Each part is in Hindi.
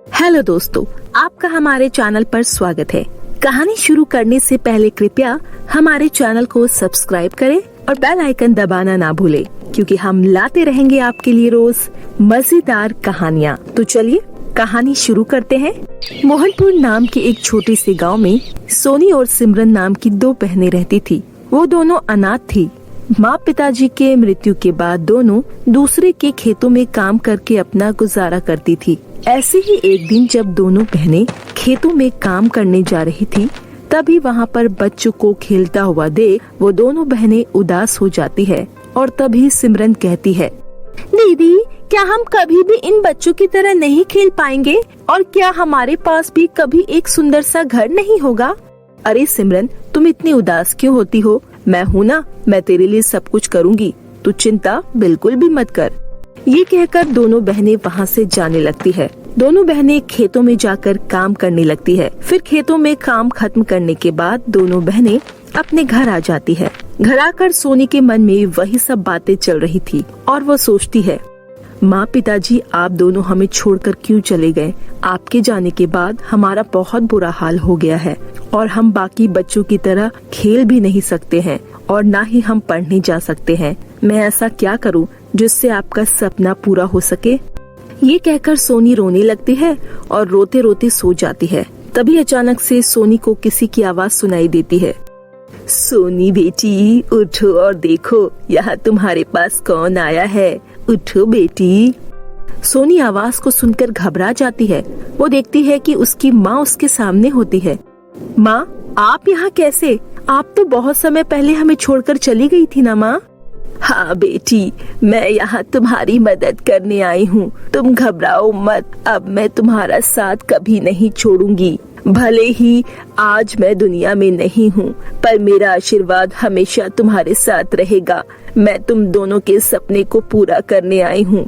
हेलो दोस्तों, आपका हमारे चैनल पर स्वागत है। कहानी शुरू करने से पहले कृपया हमारे चैनल को सब्सक्राइब करें और बेल आइकन दबाना ना भूलें, क्योंकि हम लाते रहेंगे आपके लिए रोज मजेदार कहानियाँ। तो चलिए कहानी शुरू करते हैं। मोहनपुर नाम के एक छोटे से गांव में सोनी और सिमरन नाम की दो बहनें रहती थी। वो दोनों अनाथ थी। माँ पिताजी के मृत्यु के बाद दोनों दूसरे के खेतों में काम करके अपना गुजारा करती थी। ऐसे ही एक दिन जब दोनों बहनें खेतों में काम करने जा रही थी, तभी वहाँ पर बच्चों को खेलता हुआ देख वो दोनों बहनें उदास हो जाती है। और तभी सिमरन कहती है, दीदी, क्या हम कभी भी इन बच्चों की तरह नहीं खेल पाएंगे? और क्या हमारे पास भी कभी एक सुंदर सा घर नहीं होगा? अरे सिमरन, तुम इतनी उदास क्यों होती हो? मैं हूँ ना, मैं तेरे लिए सब कुछ करूँगी, तू चिंता बिल्कुल भी मत कर। ये कहकर दोनों बहनें वहाँ से जाने लगती है। दोनों बहनें खेतों में जाकर काम करने लगती है। फिर खेतों में काम खत्म करने के बाद दोनों बहनें अपने घर आ जाती है। घर आकर सोनी के मन में वही सब बातें चल रही थी और वो सोचती है, माँ पिताजी आप दोनों हमें छोड़कर क्यों चले गए? आपके जाने के बाद हमारा बहुत बुरा हाल हो गया है और हम बाकी बच्चों की तरह खेल भी नहीं सकते हैं और ना ही हम पढ़ने जा सकते हैं। मैं ऐसा क्या करूं जिससे आपका सपना पूरा हो सके? ये कहकर सोनी रोने लगती है और रोते रोते सो जाती है। तभी अचानक से सोनी को किसी की आवाज सुनाई देती है। सोनी बेटी, उठो और देखो यहाँ तुम्हारे पास कौन आया है। उठो बेटी। सोनी आवाज को सुनकर घबरा जाती है। वो देखती है कि उसकी माँ उसके सामने होती है। माँ, आप यहाँ कैसे? आप तो बहुत समय पहले हमें छोड़कर चली गई थी ना माँ? हाँ बेटी, मैं यहाँ तुम्हारी मदद करने आई हूँ। तुम घबराओ मत, अब मैं तुम्हारा साथ कभी नहीं छोड़ूंगी। भले ही आज मैं दुनिया में नहीं हूँ, पर मेरा आशीर्वाद हमेशा तुम्हारे साथ रहेगा। मैं तुम दोनों के सपने को पूरा करने आई हूँ।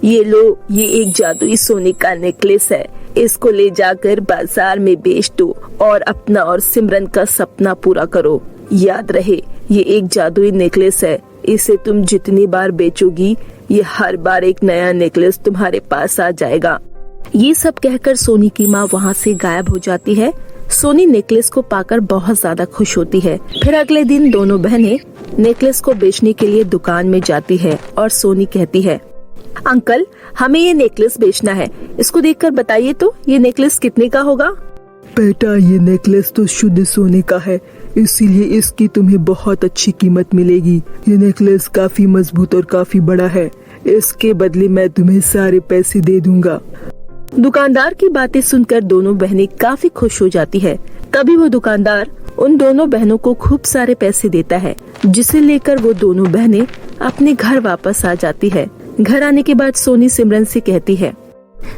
ये लो, ये एक जादुई सोने का नेकलेस है। इसको ले जाकर बाजार में बेच दो और अपना और सिमरन का सपना पूरा करो। याद रहे, ये एक जादुई नेकलेस है। इसे तुम जितनी बार बेचोगी, ये हर बार एक नया नेकलेस तुम्हारे पास आ जाएगा। ये सब कहकर सोनी की माँ वहाँ से गायब हो जाती है। सोनी नेकलेस को पाकर बहुत ज्यादा खुश होती है। फिर अगले दिन दोनों बहनें नेकलेस को बेचने के लिए दुकान में जाती है और सोनी कहती है, अंकल, हमें ये नेकलेस बेचना है। इसको देखकर बताइए तो ये नेकलेस कितने का होगा? बेटा, ये नेकलेस तो शुद्ध सोने का है, इसीलिए इसकी तुम्हें बहुत अच्छी कीमत मिलेगी। ये नेकलेस काफी मजबूत और काफी बड़ा है। इसके बदले मैं तुम्हें सारे पैसे दे दूंगा। दुकानदार की बातें सुनकर दोनों बहनें काफी खुश हो जाती है। तभी वो दुकानदार उन दोनों बहनों को खूब सारे पैसे देता है, जिसे लेकर वो दोनों बहनें अपने घर वापस आ जाती है। घर आने के बाद सोनी सिमरन से कहती है,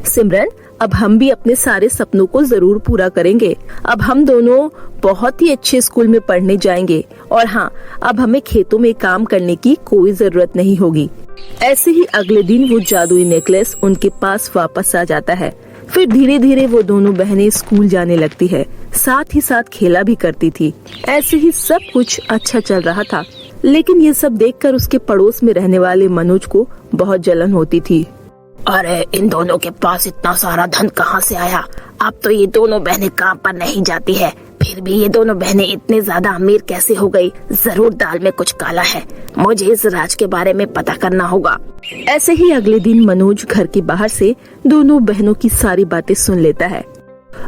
सिमरन, अब हम भी अपने सारे सपनों को जरूर पूरा करेंगे। अब हम दोनों बहुत ही अच्छे स्कूल में पढ़ने जाएंगे और हाँ, अब हमें खेतों में काम करने की कोई जरूरत नहीं होगी। ऐसे ही अगले दिन वो जादुई नेकलेस उनके पास वापस आ जाता है। फिर धीरे धीरे वो दोनों बहनें स्कूल जाने लगती है, साथ ही साथ खेला भी करती थी। ऐसे ही सब कुछ अच्छा चल रहा था। लेकिन ये सब देखकर उसके पड़ोस में रहने वाले मनोज को बहुत जलन होती थी। अरे, इन दोनों के पास इतना सारा धन कहाँ से आया? अब तो ये दोनों बहनें काम पर नहीं जाती है, फिर भी ये दोनों बहनें इतने ज्यादा अमीर कैसे हो गई? जरूर दाल में कुछ काला है। मुझे इस राज के बारे में पता करना होगा। ऐसे ही अगले दिन मनोज घर के बाहर से दोनों बहनों की सारी बातें सुन लेता है।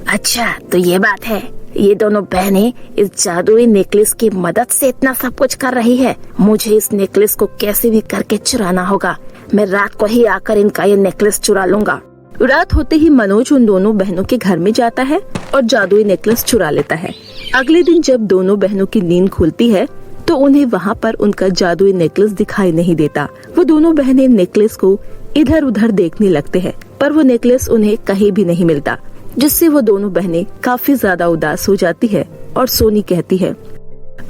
अच्छा, तो ये बात है, ये दोनों बहनें इस जादुई नेकलेस की मदद से इतना सब कुछ कर रही है। मुझे इस नेकलेस को कैसे भी करके चुराना होगा। मैं रात को ही आकर इनका ये नेकलेस चुरा लूंगा। रात होते ही मनोज उन दोनों बहनों के घर में जाता है और जादुई नेकलेस चुरा लेता है। अगले दिन जब दोनों बहनों की नींद खुलती है तो उन्हें वहाँ पर उनका जादुई नेकलेस दिखाई नहीं देता। वो दोनों बहनें नेकलेस को इधर उधर देखने लगते हैं, पर वो नेकलेस उन्हें कहीं भी नहीं मिलता, जिससे वो दोनों बहनें काफी ज्यादा उदास हो जाती है। और सोनी कहती है,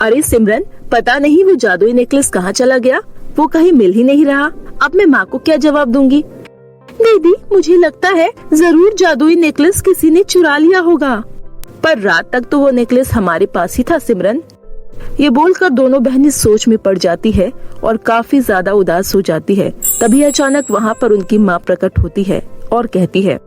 अरे सिमरन, पता नहीं वो जादुई नेकलेस कहाँ चला गया? वो कहीं मिल ही नहीं रहा। अब मैं माँ को क्या जवाब दूंगी? दीदी, मुझे लगता है जरूर जादुई नेकलेस किसी ने चुरा लिया होगा। पर रात तक तो वो नेकलेस हमारे पास ही था सिमरन। ये बोलकर दोनों बहनें सोच में पड़ जाती है और काफी ज्यादा उदास हो जाती है। तभी अचानक वहाँ पर उनकी माँ प्रकट होती है और कहती है,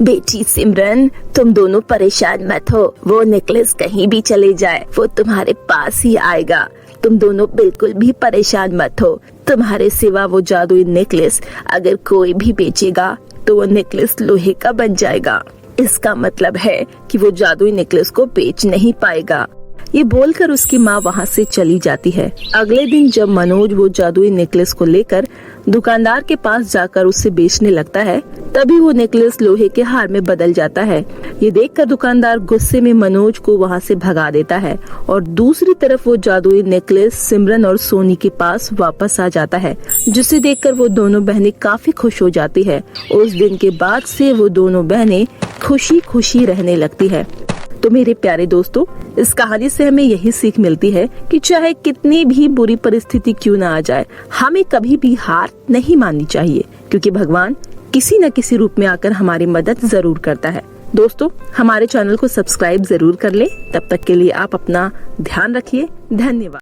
बेटी सिमरन, तुम दोनों परेशान मत हो। वो नेकलेस कहीं भी चले जाए, वो तुम्हारे पास ही आएगा। तुम दोनों बिल्कुल भी परेशान मत हो। तुम्हारे सिवा वो जादुई नेकलेस अगर कोई भी बेचेगा तो वो नेकलेस लोहे का बन जाएगा। इसका मतलब है कि वो जादुई नेकलेस को बेच नहीं पाएगा। ये बोलकर उसकी माँ वहाँ से चली जाती है। अगले दिन जब मनोज वो जादुई नेकलेस को लेकर दुकानदार के पास जाकर उसे बेचने लगता है, तभी वो नेकलेस लोहे के हार में बदल जाता है। ये देखकर दुकानदार गुस्से में मनोज को वहाँ से भगा देता है और दूसरी तरफ वो जादुई नेकलेस सिमरन और सोनी के पास वापस आ जाता है, जिसे देखकर वो दोनों बहनें काफी खुश हो जाती है। उस दिन के बाद से वो दोनों बहनें खुशी खुशी रहने लगती है। तो मेरे प्यारे दोस्तों, इस कहानी से हमें यही सीख मिलती है कि चाहे कितनी भी बुरी परिस्थिति क्यों ना आ जाए, हमें कभी भी हार नहीं माननी चाहिए, क्योंकि भगवान किसी न किसी रूप में आकर हमारी मदद जरूर करता है। दोस्तों, हमारे चैनल को सब्सक्राइब जरूर कर ले। तब तक के लिए आप अपना ध्यान रखिए। धन्यवाद।